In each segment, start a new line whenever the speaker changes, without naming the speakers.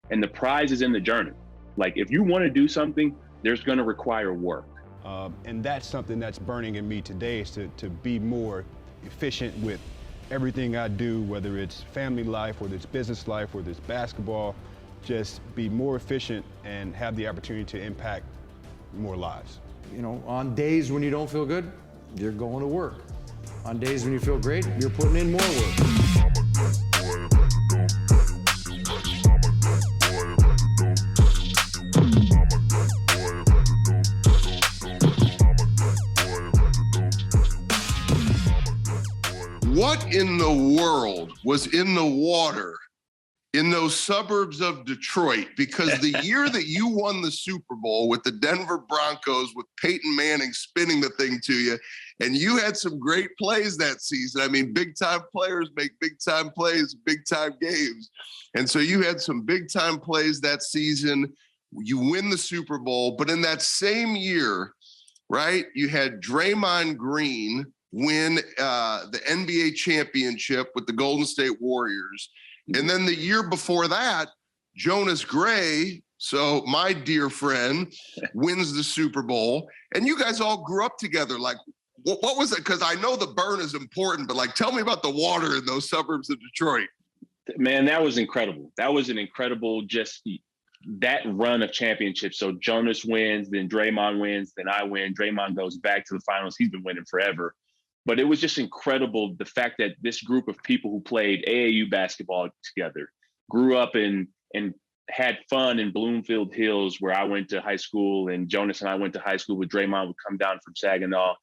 and the prize is in the journey. Like, if you want to do something, there's going to require work.
And that's something that's burning in me today, is to be more efficient with everything I do, whether it's family life, whether it's business life, whether it's basketball. Just be more efficient and have the opportunity to impact more lives.
You know, on days when you don't feel good, you're going to work. On days when you feel great, you're putting in more work.
What in the world was in the water in those suburbs of Detroit? Because the year that you won the Super Bowl with the Denver Broncos, with Peyton Manning spinning the thing to you, and you had some great plays that season. I mean, big-time players make big-time plays, big-time games. And so you had some big-time plays that season. You win the Super Bowl. But in that same year, right, you had Draymond Green win the NBA championship with the Golden State Warriors. And then the year before that, Jonas Gray, so my dear friend, wins the Super Bowl. And you guys all grew up together. Like, what was it? Because I know the burn is important, but like, tell me about the water in those suburbs of Detroit.
Man, that was incredible. That was an incredible, just that run of championships. So Jonas wins, then Draymond wins, then I win. Draymond goes back to the finals. He's been winning forever. But it was just incredible, the fact that this group of people who played AAU basketball together grew up and had fun in Bloomfield Hills, where I went to high school, and Jonas and I went to high school with Draymond, would come down from Saginaw.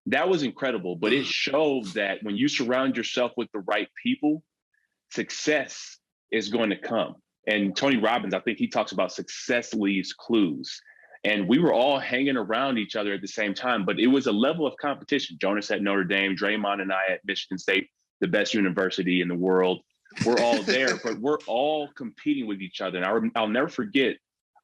That was incredible. But it showed that when you surround yourself with the right people, success is going to come. And Tony Robbins, I think he talks about success leaves clues. And we were all hanging around each other at the same time, but it was a level of competition. Jonas at Notre Dame, Draymond and I at Michigan State, the best university in the world. We're all there, but we're all competing with each other. And I'll never forget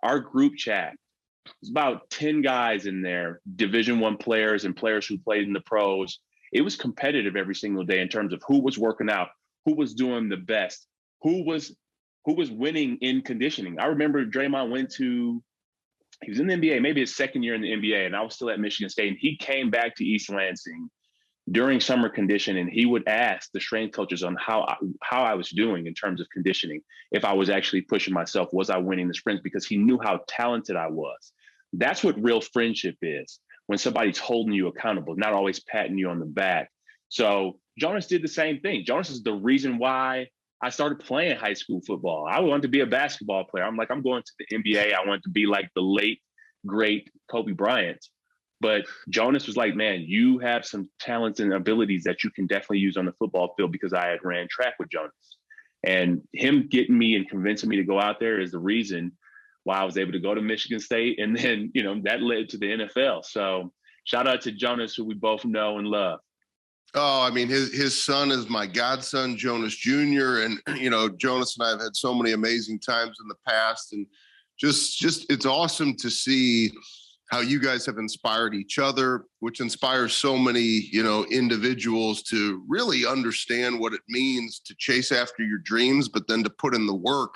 our group chat. There's about 10 guys in there, Division I players and players who played in the pros. It was competitive every single day in terms of who was working out, who was doing the best, who was winning in conditioning. I remember Draymond he was in the NBA, maybe his second year in the NBA, and I was still at Michigan State. And he came back to East Lansing during summer condition, and he would ask the strength coaches on how I was doing in terms of conditioning, if I was actually pushing myself, was I winning the sprints, because he knew how talented I was. That's what real friendship is, when somebody's holding you accountable, not always patting you on the back. So Jonas did the same thing. Jonas is the reason why I started playing high school football. I wanted to be a basketball player. I'm going to the NBA. I wanted to be like the late, great Kobe Bryant. But Jonas was like, man, you have some talents and abilities that you can definitely use on the football field, because I had ran track with Jonas. And him getting me and convincing me to go out there is the reason why I was able to go to Michigan State. And then, that led to the NFL. So shout out to Jonas, who we both know and love.
Oh, I mean, his son is my godson, Jonas Jr. And, Jonas and I have had so many amazing times in the past. And just it's awesome to see how you guys have inspired each other, which inspires so many, individuals to really understand what it means to chase after your dreams, but then to put in the work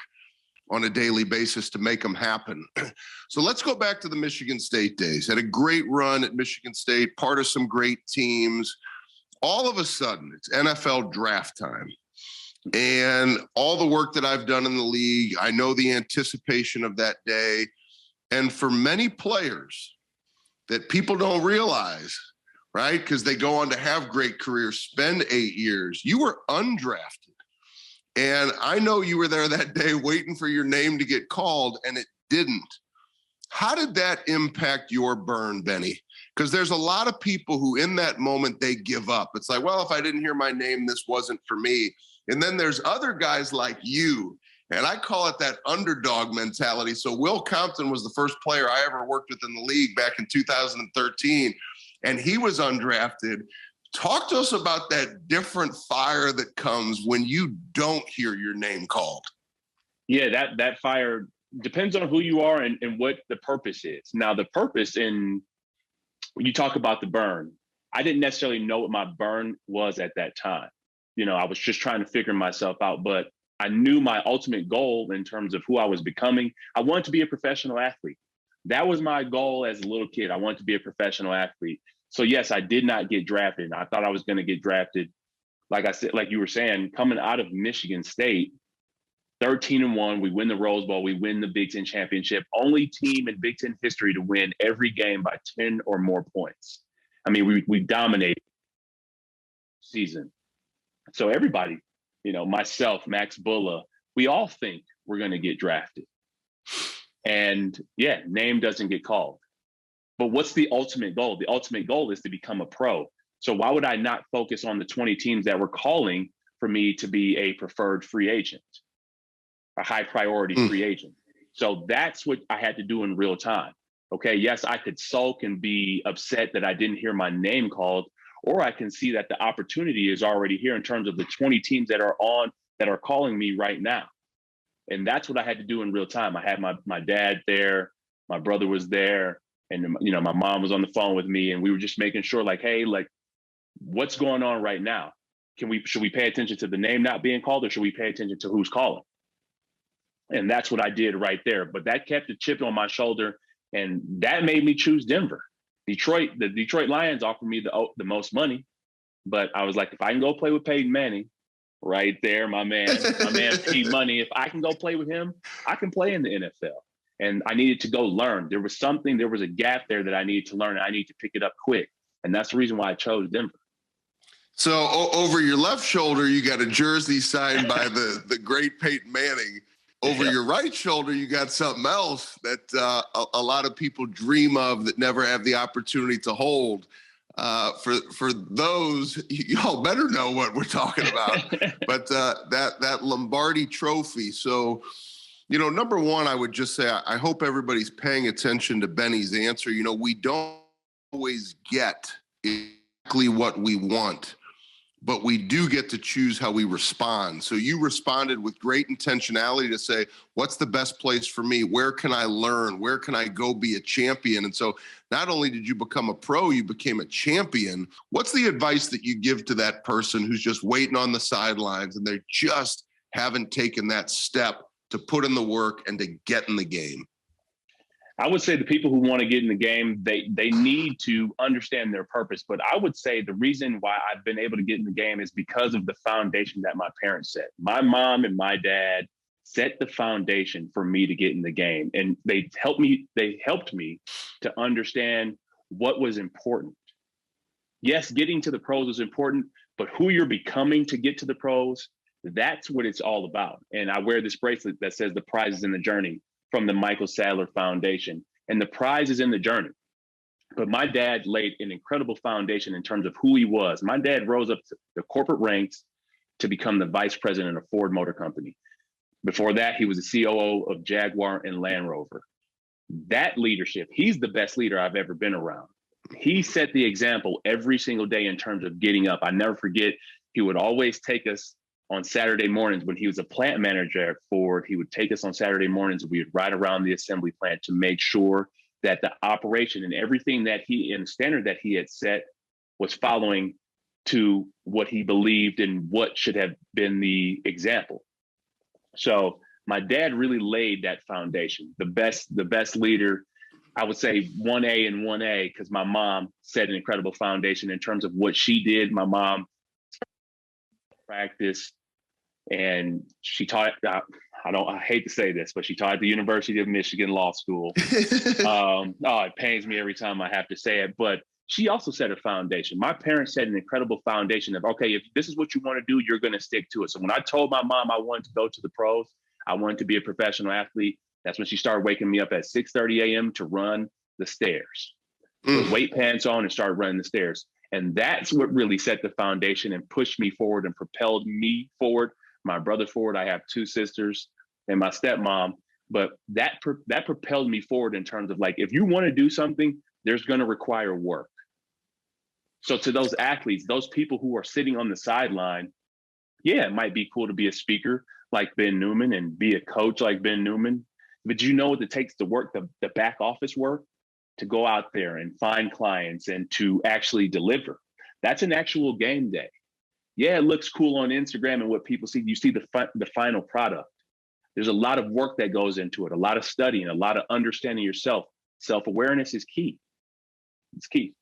on a daily basis to make them happen. So let's go back to the Michigan State days. Had a great run at Michigan State, part of some great teams. All of a sudden, it's NFL draft time. And all the work that I've done in the league, I know the anticipation of that day. And for many players that people don't realize, right, because they go on to have great careers, spend 8 years, you were undrafted. And I know you were there that day waiting for your name to get called, and it didn't. How did that impact your burn, Benny? Because there's a lot of people who in that moment, they give up. It's like, well, if I didn't hear my name, this wasn't for me. And then there's other guys like you, and I call it that underdog mentality. So Will Compton was the first player I ever worked with in the league back in 2013, and he was undrafted. Talk to us about that different fire that comes when you don't hear your name called.
Yeah, that fire depends on who you are and what the purpose is. Now, the purpose when you talk about the burn, I didn't necessarily know what my burn was at that time. I was just trying to figure myself out, but I knew my ultimate goal in terms of who I was becoming. I wanted to be a professional athlete. That was my goal as a little kid. I wanted to be a professional athlete. So yes, I did not get drafted. I thought I was going to get drafted. Like I said, like you were saying, coming out of Michigan State, 13-1, we win the Rose Bowl, we win the Big Ten championship. Only team in Big Ten history to win every game by 10 or more points. I mean, we dominated the season. So everybody, myself, Max Bulla, we all think we're going to get drafted. And yeah, name doesn't get called. But what's the ultimate goal? The ultimate goal is to become a pro. So why would I not focus on the 20 teams that were calling for me to be a preferred free agent, a high priority free agent? So that's what I had to do in real time. Okay, yes, I could sulk and be upset that I didn't hear my name called, or I can see that the opportunity is already here in terms of the 20 teams that are calling me right now. And that's what I had to do in real time. I had my dad there, my brother was there, and my mom was on the phone with me, and we were just making sure, like, hey, like, what's going on right now? Should we pay attention to the name not being called, or should we pay attention to who's calling? And that's what I did right there. But that kept a chip on my shoulder, and that made me choose Denver. The Detroit Lions offered me the most money, but I was like, if I can go play with Peyton Manning, right there, my man P Money, if I can go play with him, I can play in the NFL. And I needed to go learn. There was a gap there that I needed to learn, and I need to pick it up quick. And that's the reason why I chose Denver.
So over your left shoulder, you got a jersey signed by the great Peyton Manning. Over your right shoulder, you got something else that a lot of people dream of that never have the opportunity to hold. For those, y'all better know what we're talking about. But that Lombardi Trophy. So, number one, I would just say I hope everybody's paying attention to Benny's answer. We don't always get exactly what we want, but we do get to choose how we respond. So you responded with great intentionality to say, what's the best place for me? Where can I learn? Where can I go be a champion? And so not only did you become a pro, you became a champion. What's the advice that you give to that person who's just waiting on the sidelines and they just haven't taken that step to put in the work and to get in the game?
I would say the people who want to get in the game, they need to understand their purpose. But I would say the reason why I've been able to get in the game is because of the foundation that my parents set. My mom and my dad set the foundation for me to get in the game. And they helped me to understand what was important. Yes, getting to the pros is important, but who you're becoming to get to the pros, that's what it's all about. And I wear this bracelet that says the prize is in the journey, from the Michael Sadler Foundation. And the prize is in the journey. But my dad laid an incredible foundation in terms of who he was. My dad rose up to the corporate ranks to become the vice president of Ford Motor Company. Before that, he was the COO of Jaguar and Land Rover. That leadership, he's the best leader I've ever been around. He set the example every single day in terms of getting up. I never forget, he would always take us on Saturday mornings when he was a plant manager at Ford. He would take us on Saturday mornings. We would ride around the assembly plant to make sure that the operation and everything that and standard that he had set was following to what he believed and what should have been the example. So my dad really laid that foundation. The best leader, I would say 1A and 1A, because my mom set an incredible foundation in terms of what she did. My mom practiced, and she taught, I hate to say this, but she taught at the University of Michigan Law School. It pains me every time I have to say it, but she also set a foundation. My parents set an incredible foundation of, okay, if this is what you want to do, you're going to stick to it. So when I told my mom I wanted to go to the pros, I wanted to be a professional athlete, that's when she started waking me up at 6:30 a.m. to run the stairs. Put weight pants on and started running the stairs. And that's what really set the foundation and pushed me forward and propelled me forward, my brother forward. I have 2 sisters and my stepmom, but that propelled me forward in terms of, like, if you want to do something, there's going to require work. So to those athletes, those people who are sitting on the sideline, yeah, it might be cool to be a speaker like Ben Newman and be a coach like Ben Newman, but you know what it takes to work the back office work, to go out there and find clients and to actually deliver. That's an actual game day. Yeah, it looks cool on Instagram and what people see. You see the final product. There's a lot of work that goes into it, a lot of studying, a lot of understanding yourself. Self-awareness is key. It's key.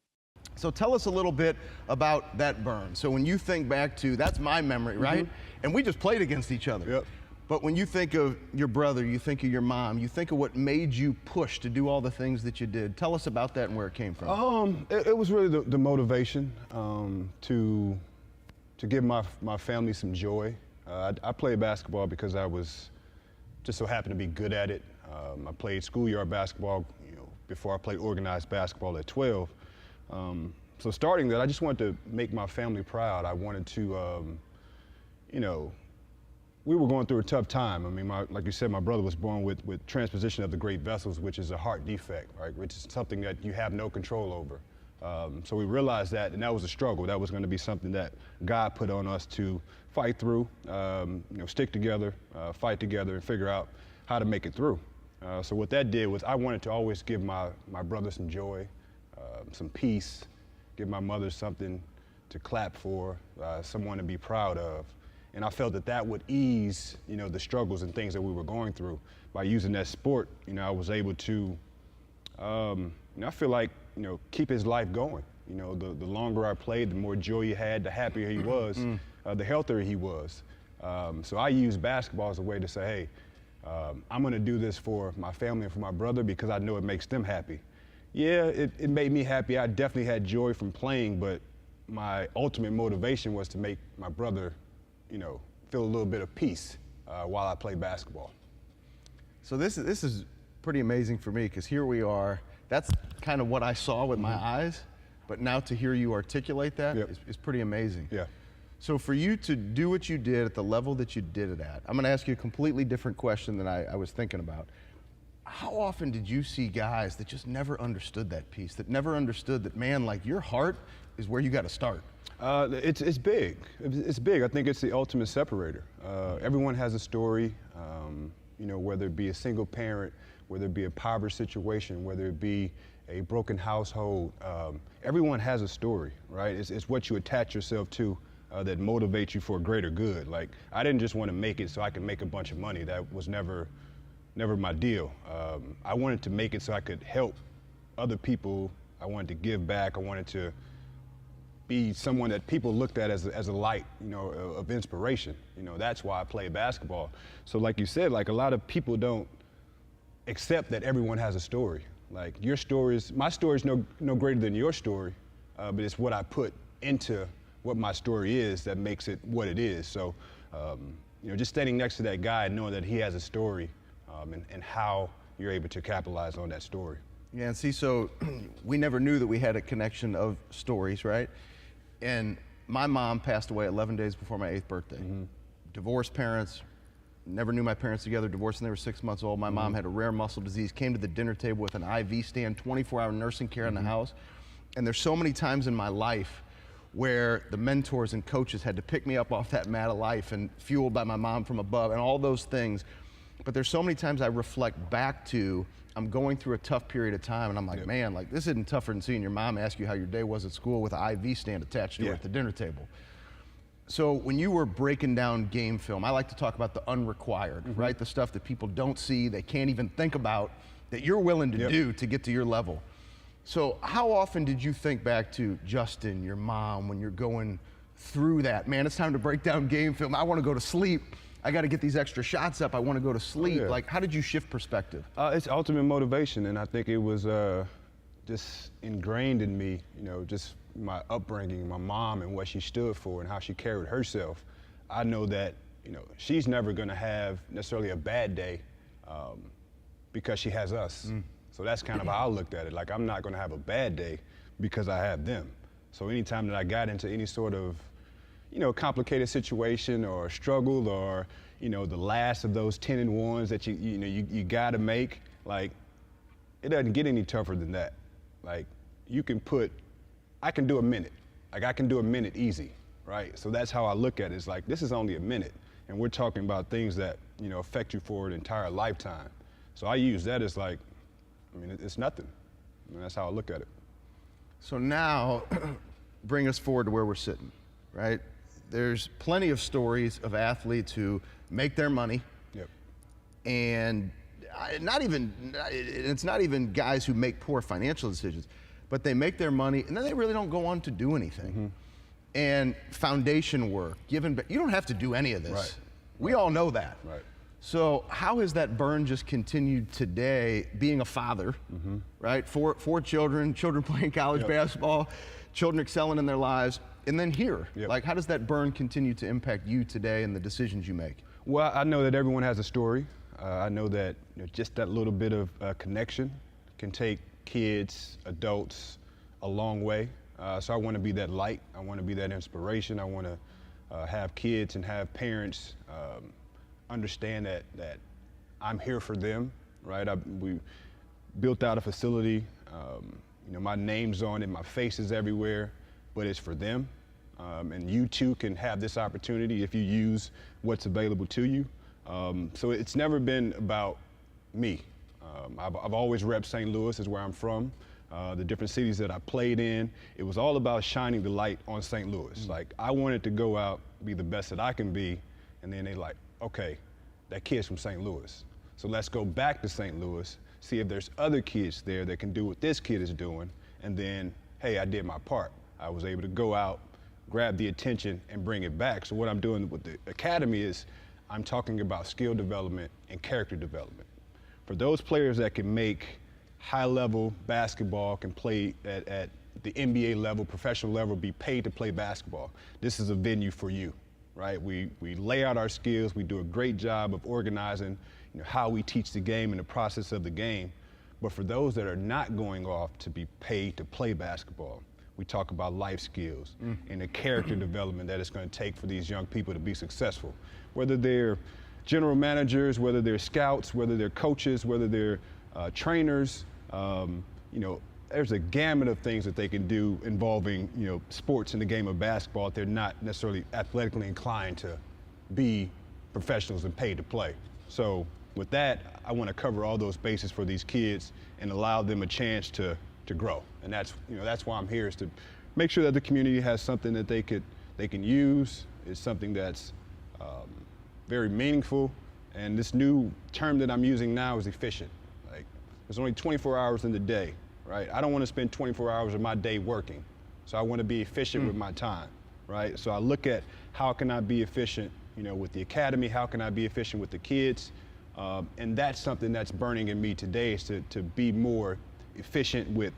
So tell us a little bit about that burn. So when you think back to, that's my memory, right? And we just played against each other.
Yep.
But when you think of your brother, you think of your mom, you think of what made you push to do all the things that you did. Tell us about that and where it came from.
It was really the motivation to give my family some joy. I played basketball because I was just so happened to be good at it. I played schoolyard basketball, before I played organized basketball at 12. So starting that, I just wanted to make my family proud. I wanted to, we were going through a tough time. I mean, like you said, my brother was born with transposition of the great vessels, which is a heart defect, right? Which is something that you have no control over. So we realized that, and that was a struggle. That was going to be something that God put on us to fight through, stick together, fight together, and figure out how to make it through. So what that did was I wanted to always give my brother some joy, some peace, give my mother something to clap for, someone to be proud of. And I felt that would ease, the struggles and things that we were going through. By using that sport, I was able to, I feel like, keep his life going. The longer I played, the more joy he had, the happier he was, the healthier he was. So I use basketball as a way to say, hey, I'm going to do this for my family and for my brother because I know it makes them happy. Yeah, it made me happy. I definitely had joy from playing, but my ultimate motivation was to make my brother, feel a little bit of peace while I play basketball.
So this is pretty amazing for me because here we are. That's kind of what I saw with my eyes, but now to hear you articulate that is pretty amazing.
Yeah.
So for you to do what you did at the level that you did it at, I'm going to ask you a completely different question than I was thinking about. How often did you see guys that just never understood that piece, that never understood that, man, like your heart is where you got to start?
It's big. It's big. I think it's the ultimate separator. Everyone has a story, whether it be a single parent, whether it be a poverty situation, whether it be a broken household. Everyone has a story, right? It's what you attach yourself to that motivates you for a greater good. Like, I didn't just want to make it so I could make a bunch of money. That was never my deal. I wanted to make it so I could help other people. I wanted to give back. I wanted to be someone that people looked at as a light, of inspiration. That's why I play basketball. So like you said, like a lot of people don't accept that everyone has a story. Like my story is no greater than your story, but it's what I put into what my story is that makes it what it is. So, just standing next to that guy and knowing that he has a story and how you're able to capitalize on that story.
Yeah, and see, so we never knew that we had a connection of stories, right? And my mom passed away 11 days before my 8th birthday. Divorced parents, never knew my parents together, divorced when they were 6 months old. My mom had a rare muscle disease, came to the dinner table with an IV stand, 24-hour nursing care in the house. And there's so many times in my life where the mentors and coaches had to pick me up off that mat of life and fueled by my mom from above and all those things. But there's so many times I reflect back to, I'm going through a tough period of time and I'm like, man, like this isn't tougher than seeing your mom ask you how your day was at school with an IV stand attached to her at the dinner table. So when you were breaking down game film, I like to talk about the unrequired, right? The stuff that people don't see, they can't even think about, that you're willing to do to get to your level. So how often did you think back to Justin, your mom, when you're going through that? Man, it's time to break down game film. I want to go to sleep. I got to get these extra shots up. I want to go to sleep. Like, how did you shift perspective?
It's ultimate motivation, and I think it was just ingrained in me, just my upbringing, my mom and what she stood for and how she carried herself. I know that, she's never going to have necessarily a bad day because she has us. So that's kind of how I looked at it. Like, I'm not going to have a bad day because I have them. So anytime that I got into any sort of, complicated situation or struggle or, the last of those 10 and 1s that you got to make, like, it doesn't get any tougher than that. Like, I can do a minute. Like, I can do a minute easy, right? So that's how I look at it. It's like, this is only a minute. And we're talking about things that, affect you for an entire lifetime. So I use that as like, it's nothing. That's how I look at it.
So now, bring us forward to where we're sitting, right? there's plenty of stories of athletes who make their money, and it's not even guys who make poor financial decisions, but they make their money and then they really don't go on to do anything. And foundation work, giving back, you don't have to do any of this. We all know that. So how has that burn just continued today, being a father, right? Four children playing college basketball, children excelling in their lives, and then here. Like, how does that burn continue to impact you today and the decisions you make?
Well, I know that everyone has a story. I know that just that little bit of connection can take kids, adults, a long way. So I want to be that light. I want to be that inspiration. I want to have kids and have parents understand that I'm here for them, right? We built out a facility. My name's on it, my face is everywhere, but it's for them. And you too can have this opportunity if you use what's available to you. So it's never been about me. I've always repped St. Louis, is where I'm from. The different cities that I played in, it was all about shining the light on St. Louis. Like, I wanted to go out, be the best that I can be, and then they like, okay, that kid's from St. Louis. So let's go back to St. Louis, see if there's other kids there that can do what this kid is doing, and then, hey, I did my part. I was able to go out, grab the attention, and bring it back. So what I'm doing with the academy is I'm talking about skill development and character development. For those players that can make high-level basketball, can play at the NBA level, professional level, be paid to play basketball, this is a venue for you, right? We lay out our skills. We do a great job of organizing how we teach the game and the process of the game. But for those that are not going off to be paid to play basketball, we talk about life skills and the character development that it's going to take for these young people to be successful. Whether they're general managers, whether they're scouts, whether they're coaches, whether they're trainers, there's a gamut of things that they can do involving, sports in the game of basketball if they're not necessarily athletically inclined to be professionals and paid to play. So with that, I want to cover all those bases for these kids and allow them a chance to grow. And that's why I'm here, is to make sure that the community has something that they can use. It's something that's very meaningful. And this new term that I'm using now is efficient. Like, there's only 24 hours in the day, right? I don't want to spend 24 hours of my day working. So I want to be efficient with my time, right? So I look at how can I be efficient, with the academy, how can I be efficient with the kids? And that's something that's burning in me today, is to be more efficient with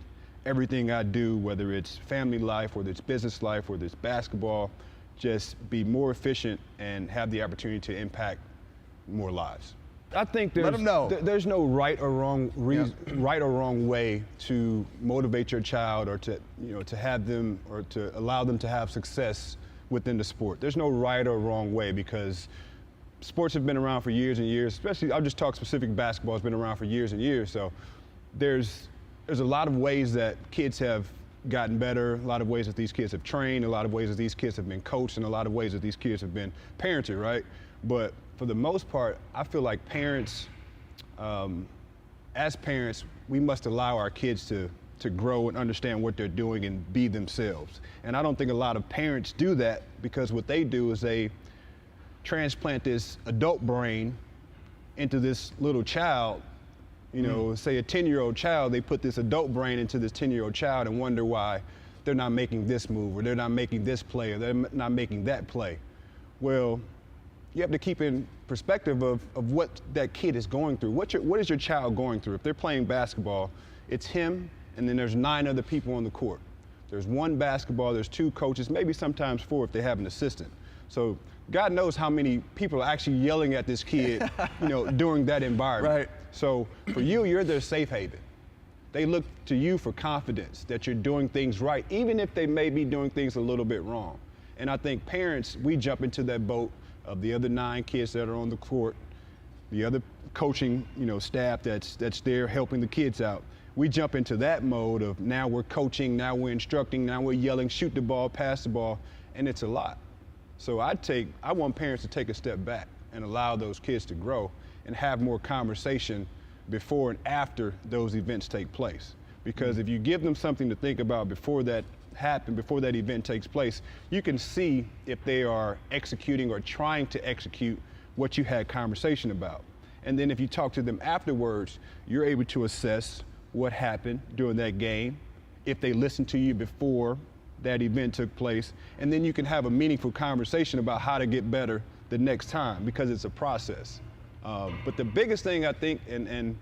everything I do, whether it's family life, whether it's business life, whether it's basketball, just be more efficient and have the opportunity to impact more lives. I think there's no right or wrong way to motivate your child, or to have them, or to allow them to have success within the sport. There's no right or wrong way, because sports have been around for years and years. Especially, I'll just talk specific basketball. Has been around for years and years. So there's a lot of ways that kids have gotten better, a lot of ways that these kids have trained, a lot of ways that these kids have been coached, and a lot of ways that these kids have been parented, right? But for the most part, I feel like parents, as parents, we must allow our kids to grow and understand what they're doing and be themselves. And I don't think a lot of parents do that, because what they do is they transplant this adult brain into this little child. Say a 10-year-old child, they put this adult brain into this 10-year-old child and wonder why they're not making this move, or they're not making this play, or they're not making that play. Well, you have to keep in perspective of what that kid is going through. What is your child going through? If they're playing basketball, it's him, and then there's 9 other people on the court. There's 1 basketball, there's 2 coaches, maybe sometimes 4 if they have an assistant. So God knows how many people are actually yelling at this kid, during that environment.
Right.
So for you, you're their safe haven. They look to you for confidence that you're doing things right, even if they may be doing things a little bit wrong. And I think parents, we jump into that boat of the other 9 kids that are on the court, the other coaching, staff that's there helping the kids out. We jump into that mode of, now we're coaching, now we're instructing, now we're yelling, shoot the ball, pass the ball, and it's a lot. So I want parents to take a step back and allow those kids to grow and have more conversation before and after those events take place. Because if you give them something to think about before that happen, before that event takes place, you can see if they are executing or trying to execute what you had conversation about. And then if you talk to them afterwards, you're able to assess what happened during that game, if they listened to you before that event took place, and then you can have a meaningful conversation about how to get better the next time, because it's a process. But the biggest thing I think, and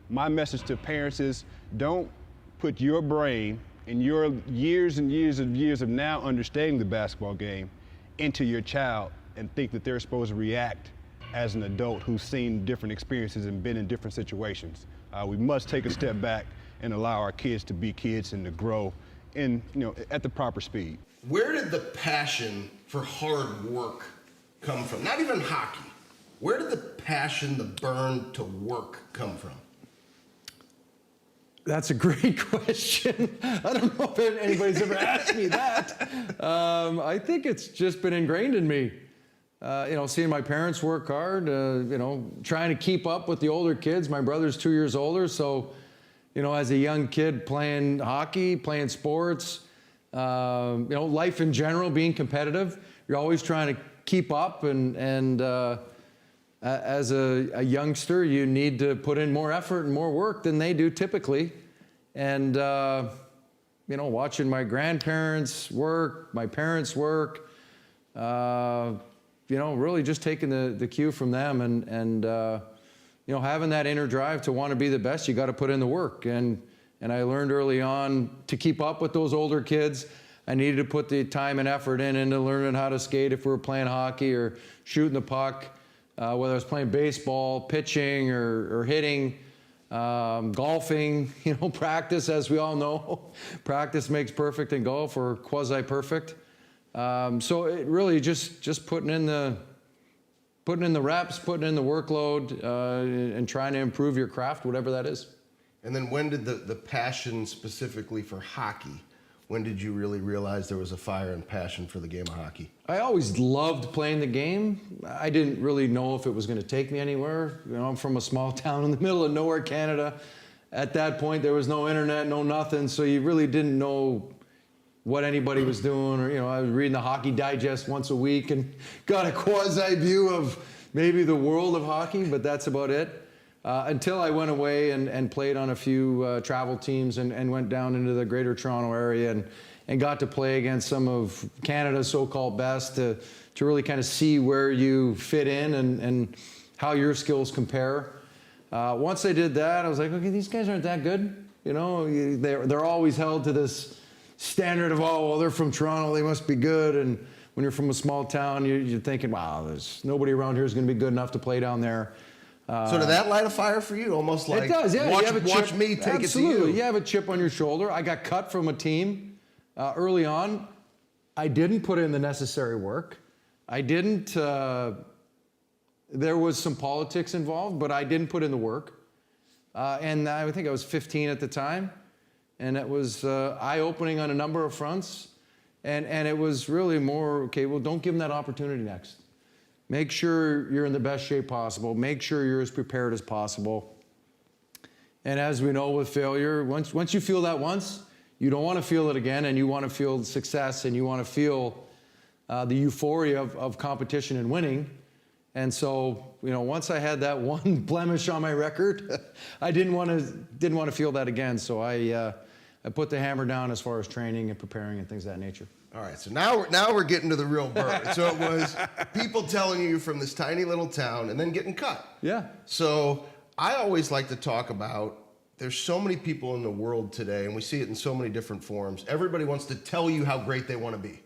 my message to parents is, don't put your brain and your years and years of now understanding the basketball game into your child and think that they're supposed to react as an adult who's seen different experiences and been in different situations. We must take a step back and allow our kids to be kids and to grow in, at the proper speed.
Where did the passion for hard work come from? Not even hockey. Where did the passion, the burn to work come from?
That's a great question. I don't know if anybody's ever asked me that. I think it's just been ingrained in me. Seeing my parents work hard, trying to keep up with the older kids. My brother's 2 years older, so, as a young kid playing hockey, playing sports, life in general, being competitive, you're always trying to keep up, and as a youngster, you need to put in more effort and more work than they do typically. And, watching my grandparents work, my parents work, really just taking the cue from them, and having that inner drive to want to be the best, you got to put in the work. And I learned early on to keep up with those older kids, I needed to put the time and effort into learning how to skate if we were playing hockey or shooting the puck, whether I was playing baseball, pitching, or hitting, golfing, practice, as we all know. Practice makes perfect in golf, or quasi-perfect. So it really just putting in the reps, putting in the workload, and trying to improve your craft, whatever that is.
And then when did the passion specifically for hockey, when did you really realize there was a fire and passion for the game of hockey?
I always loved playing the game. I didn't really know if it was going to take me anywhere. I'm from a small town in the middle of nowhere, Canada. At that point, there was no internet, no nothing, so you really didn't know what anybody was doing, or I was reading the Hockey Digest once a week and got a quasi view of maybe the world of hockey, but that's about it. Until I went away and played on a few travel teams and went down into the Greater Toronto area and got to play against some of Canada's so-called best to really kind of see where you fit in and how your skills compare. Once I did that, I was like, okay, these guys aren't that good. They're always held to this standard of, oh, well, they're from Toronto, they must be good. And when you're from a small town, you're thinking, wow, there's nobody around here who's going to be good enough to play down there.
So did that light a fire for you? Almost like,
it does, yeah.
Watch me take it to you.
You have a chip on your shoulder. I got cut from a team early on. I didn't put in the necessary work. I didn't, there was some politics involved, but I didn't put in the work. And I think I was 15 at the time. And it was eye-opening on a number of fronts. And it was really more, okay, well, don't give them that opportunity next. Make sure you're in the best shape possible. Make sure you're as prepared as possible. And as we know with failure, once you feel that once, you don't want to feel it again, and you want to feel success, and you want to feel the euphoria of competition and winning. And so, once I had that one blemish on my record, I didn't want to feel that again. So I put the hammer down as far as training and preparing and things of that nature.
All right, so now we're getting to the real burn. So it was people telling you from this tiny little town and then getting cut.
Yeah.
So I always like to talk about, there's so many people in the world today, and we see it in so many different forms. Everybody wants to tell you how great they want to be.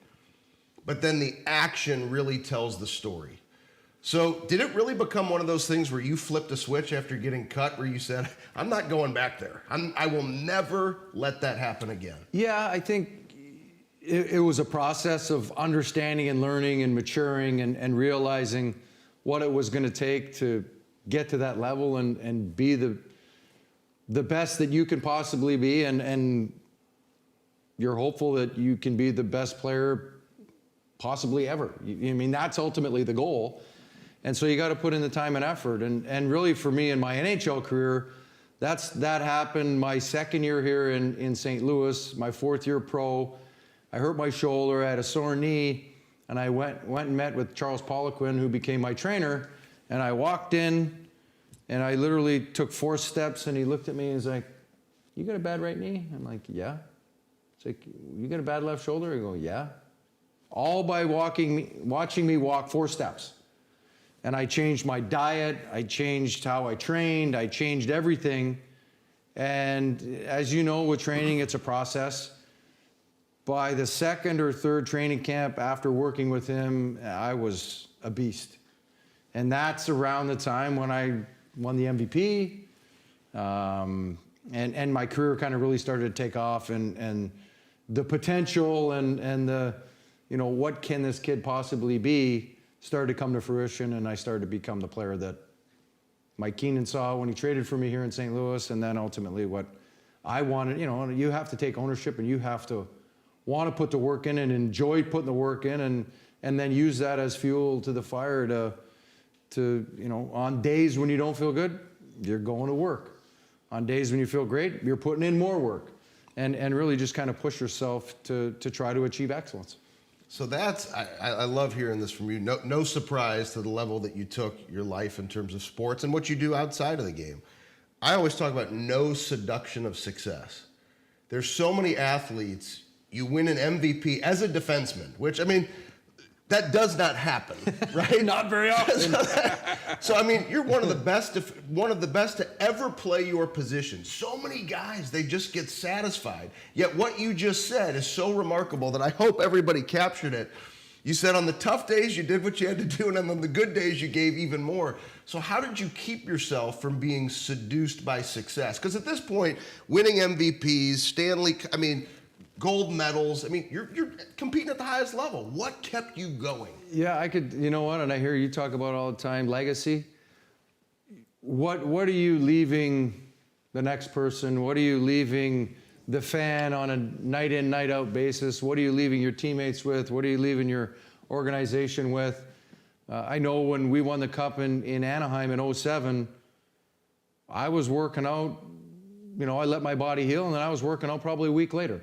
But then the action really tells the story. So did it really become one of those things where you flipped a switch after getting cut, where you said, I'm not going back there. I will never let that happen again?
Yeah, I think it was a process of understanding and learning and maturing and realizing what it was going to take to get to that level and be the best that you can possibly be. And you're hopeful that you can be the best player possibly ever. That's ultimately the goal. And so you got to put in the time and effort. And really for me in my NHL career, that happened my second year here in St. Louis, my fourth year pro. I hurt my shoulder, I had a sore knee, and I went and met with Charles Poliquin, who became my trainer, and I walked in, and I literally took 4 steps, and he looked at me and he's like, "You got a bad right knee?" I'm like, "Yeah." It's like, "You got a bad left shoulder?" I go, "Yeah." All by watching me walk 4 steps. And I changed my diet, I changed how I trained, I changed everything. And as you know, with training, it's a process. By the second or third training camp after working with him, I was a beast. And that's around the time when I won the MVP, and my career kind of really started to take off, and the potential and the, you know, what can this kid possibly be, started to come to fruition, and I started to become the player that Mike Keenan saw when he traded for me here in St. Louis, and then ultimately what I wanted. You know, you have to take ownership, and you have to want to put the work in and enjoy putting the work in, and then use that as fuel to the fire to you know, on days when you don't feel good, you're going to work. On days when you feel great, you're putting in more work, and really just kind of push yourself to try to achieve excellence.
So that's, I love hearing this from you. No surprise to the level that you took your life in terms of sports and what you do outside of the game. I always talk about no seduction of success. There's so many athletes, you win an MVP as a defenseman, which, I mean, that does not happen, right?
Not very often.
So, I mean, you're one of the best to ever play your position. So many guys, they just get satisfied. Yet what you just said is so remarkable that I hope everybody captured it. You said on the tough days, you did what you had to do, and then on the good days, you gave even more. So how did you keep yourself from being seduced by success? Because at this point, winning MVPs, Stanley, I mean, gold medals. I mean, you're competing at the highest level. What kept you going?
Yeah, I could, you know what, and I hear you talk about all the time, legacy. What are you leaving the next person? What are you leaving the fan on a night in, night out basis? What are you leaving your teammates with? What are you leaving your organization with? I know when we won the Cup in Anaheim in 2007, I was working out, you know, I let my body heal, and then I was working out probably a week later.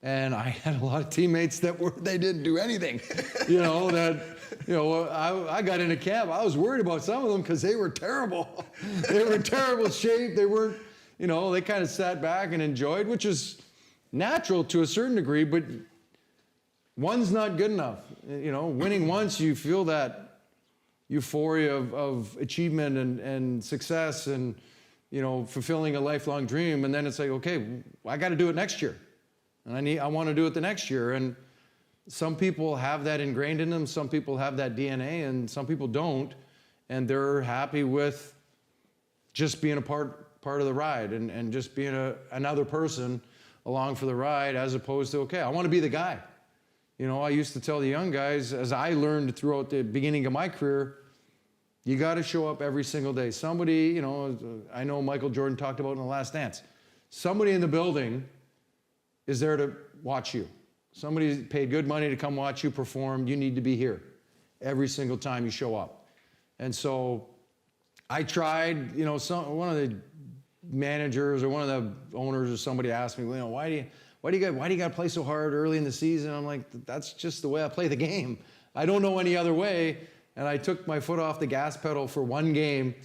And I had a lot of teammates they didn't do anything, you know, I got into camp. I was worried about some of them because they were terrible. They were in terrible shape. They weren't, you know, they kind of sat back and enjoyed, which is natural to a certain degree, but one's not good enough. You know, winning once, you feel that euphoria of achievement and success and, you know, fulfilling a lifelong dream. And then it's like, okay, I got to do it next year. And I want to do it the next year. And some people have that ingrained in them. Some people have that DNA, and some people don't. And they're happy with just being a part of the ride and just being another person along for the ride, as opposed to, okay, I want to be the guy. You know, I used to tell the young guys, as I learned throughout the beginning of my career, you got to show up every single day. Somebody, you know, I know Michael Jordan talked about in The Last Dance. Somebody in the building is there to watch you. Somebody paid good money to come watch you perform. You need to be here every single time you show up. And so I tried, you know, one of the managers or one of the owners or somebody asked me, you know, why do you got to play so hard early in the season? I'm like, that's just the way I play the game. I don't know any other way. And I took my foot off the gas pedal for one game,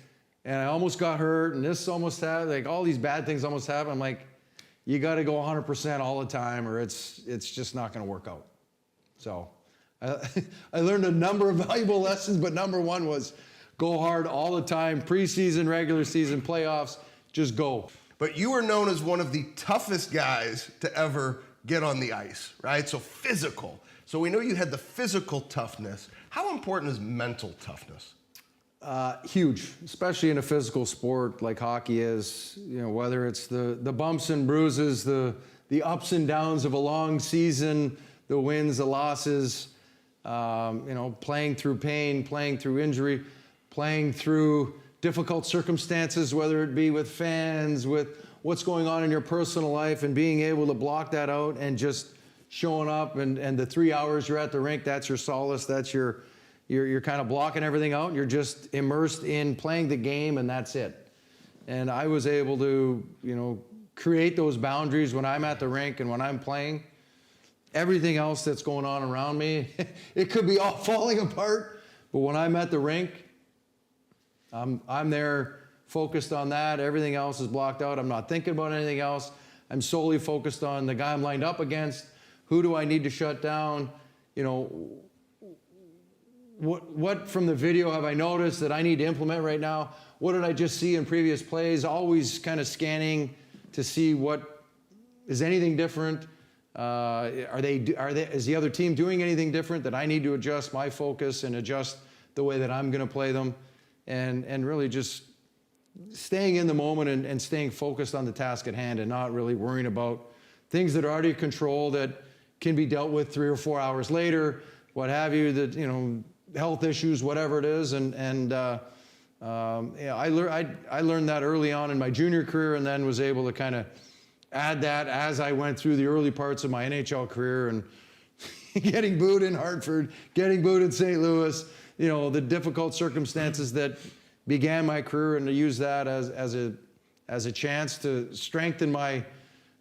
and I almost got hurt, and this almost happened, like all these bad things almost happened. I'm like, you got to go 100% all the time, or it's just not going to work out. So I learned a number of valuable lessons, but number one was go hard all the time, preseason, regular season, playoffs, just go.
But you were known as one of the toughest guys to ever get on the ice, right? So physical. So we know you had the physical toughness. How important is mental toughness?
Huge, especially in a physical sport like hockey is. You know, whether it's the bumps and bruises, the ups and downs of a long season, the wins, the losses, you know, playing through pain, playing through injury, playing through difficult circumstances, whether it be with fans, with what's going on in your personal life, and being able to block that out and just showing up, and the 3 hours you're at the rink, that's your solace, that's you're kind of blocking everything out. You're just immersed in playing the game, and that's it. And I was able to, you know, create those boundaries when I'm at the rink and when I'm playing. everything else that's going on around me, it could be all falling apart. But when I'm at the rink, I'm there focused on that. Everything else is blocked out. I'm not thinking about anything else. I'm solely focused on the guy I'm lined up against. Who do I need to shut down? You know, what from the video have I noticed that I need to implement right now? What did I just see in previous plays? Always kind of scanning to see what is anything different. Is the other team doing anything different that I need to adjust my focus and adjust the way that I'm going to play them, and really just staying in the moment and staying focused on the task at hand and not really worrying about things that are already in control that can be dealt with 3 or 4 hours later, what have you, that, you know, health issues, whatever it is. Yeah, I learned that early on in my junior career, and then was able to kind of add that as I went through the early parts of my NHL career, and getting booed in Hartford, getting booed in St. Louis, you know, the difficult circumstances that began my career, and to use that as a chance to strengthen my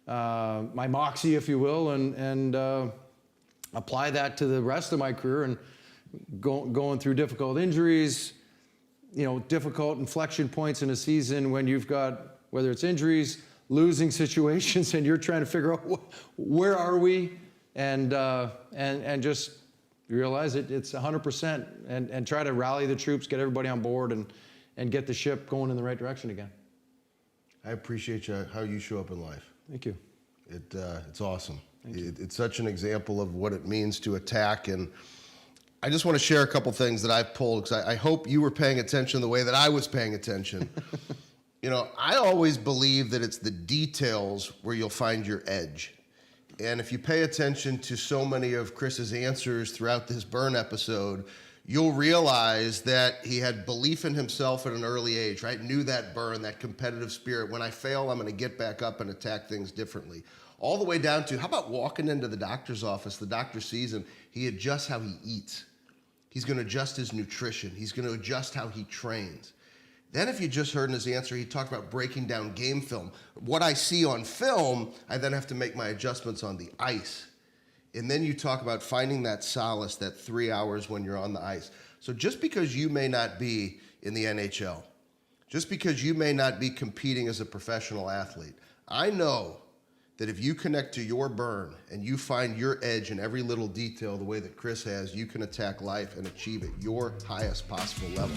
my moxie, if you will, and apply that to the rest of my career, and going through difficult injuries, you know, difficult inflection points in a season when you've got, whether it's injuries, losing situations, and you're trying to figure out where are we, and just realize it's 100%, and try to rally the troops, get everybody on board, and get the ship going in the right direction again.
I appreciate how you show up in life.
Thank you.
It's awesome. It's such an example of what it means to attack. And I just want to share a couple things that I've pulled, because I hope you were paying attention the way that I was paying attention. You know, I always believe that it's the details where you'll find your edge. And if you pay attention to so many of Chris's answers throughout this burn episode, you'll realize that he had belief in himself at an early age, right? Knew that burn, that competitive spirit. When I fail, I'm going to get back up and attack things differently. All the way down to, how about walking into the doctor's office, the doctor sees him, he adjusts how he eats. He's going to adjust his nutrition. He's going to adjust how he trains. Then if you just heard in his answer, he talked about breaking down game film. What I see on film, I then have to make my adjustments on the ice. And then you talk about finding that solace, that 3 hours when you're on the ice. So just because you may not be in the NHL, just because you may not be competing as a professional athlete, I know that if you connect to your burn and you find your edge in every little detail the way that Chris has, you can attack life and achieve at your highest possible level.